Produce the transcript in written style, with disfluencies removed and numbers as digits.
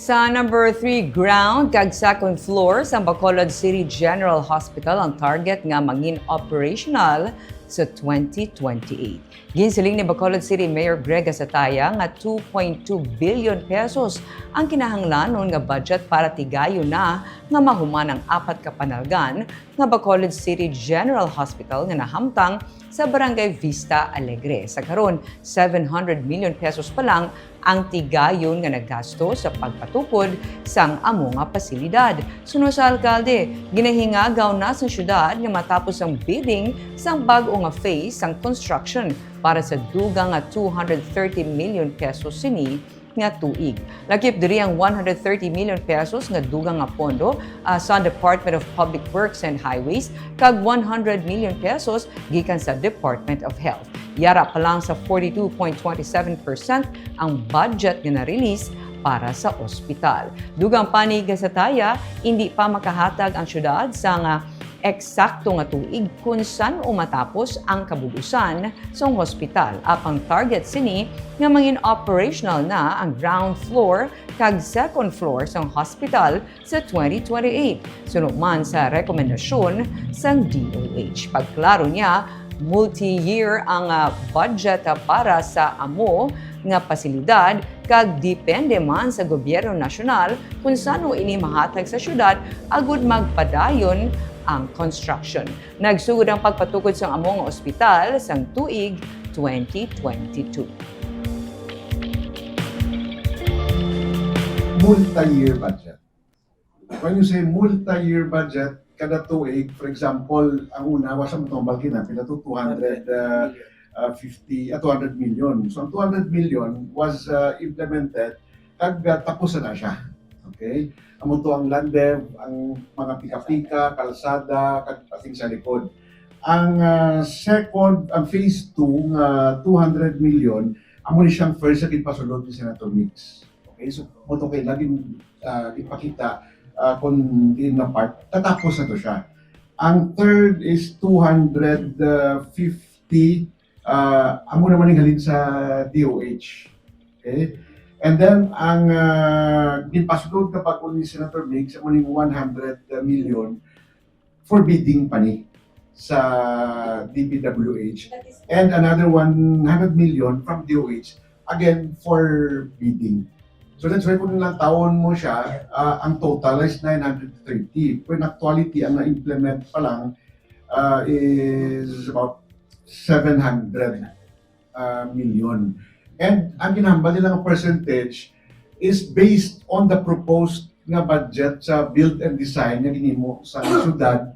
Sa number 3 ground kag second floor sa Bacolod City General Hospital ang target nga mangin operational sa 2028. Ginsiling ni Bacolod City Mayor Greg Asataya nga 2.2 billion pesos ang kinahanglanon nga budget para tigayo na nga mahuman ang 4 ka panalgan nga Bacolod City General Hospital nga nahamtang sa Barangay Vista Alegre. Sa karon, 700 million pesos pa lang ang tigayon nga naggasto sa pagpatukod sang amo nga pasilidad. Suno sa alkalde, ginahingagaw na sa syudad nga matapos ang bidding sang bag-o nga phase sang construction para sa dugang nga 230 million pesos sini nga tuig. Lakip diri ang 130 million pesos nga dugang nga pondo sa Department of Public Works and Highways kag 100 million pesos gikan sa Department of Health. Yara pa lang sa 42.27% ang budget nga na-release para sa ospital. Dugang panig sa taya, hindi pa makahatag ang syudad sa nga eksakto nga tuig kung saan umatapos ang kabubusan sa hospital. Apang target sini nga mangin operational na ang ground floor kag second floor sa hospital sa 2028. Sunod man sa rekomendasyon sang DOH. Pagklaro niya, multi-year ang budget para sa amo nga pasilidad kag depende man sa gobyerno nasyonal kung saan ini mahatag sa syudad agud magpadayon ang construction. Nagsugod ang pagpatukod sa amo nga ospital sang tuig 2022. Multi-year budget. When you say multi-year budget, kada tuig, for example, ang una, wasa mo itong balkin na, pila to 200 million. So ang 200 million was implemented kag tapos na siya. Okay? Amo to ang landeb, ang mga pika-pika, kalsada, kag pating sa likod. Ang second, ang phase 2, 200 million, amo ni siyang first sa pasulod ni Senator Mix. Okay? So, mo to kay laging ipakita kung din na part, tatapos na to siya. Ang third is 250, amo naman yung halin sa DOH. Okay? And then, ang ginpasulod kapag ni Senator Mix, amo yung 100 million for bidding pa ni sa DPWH. And another 100 million from DOH, again, for bidding. So that's why kung ilang taon mo siya, ang total is 930. When actuality, ang na-implement pa lang is about 700 million. And ang ginahambal nilang percentage is based on the proposed nga budget sa build and design na ginimo sa syudad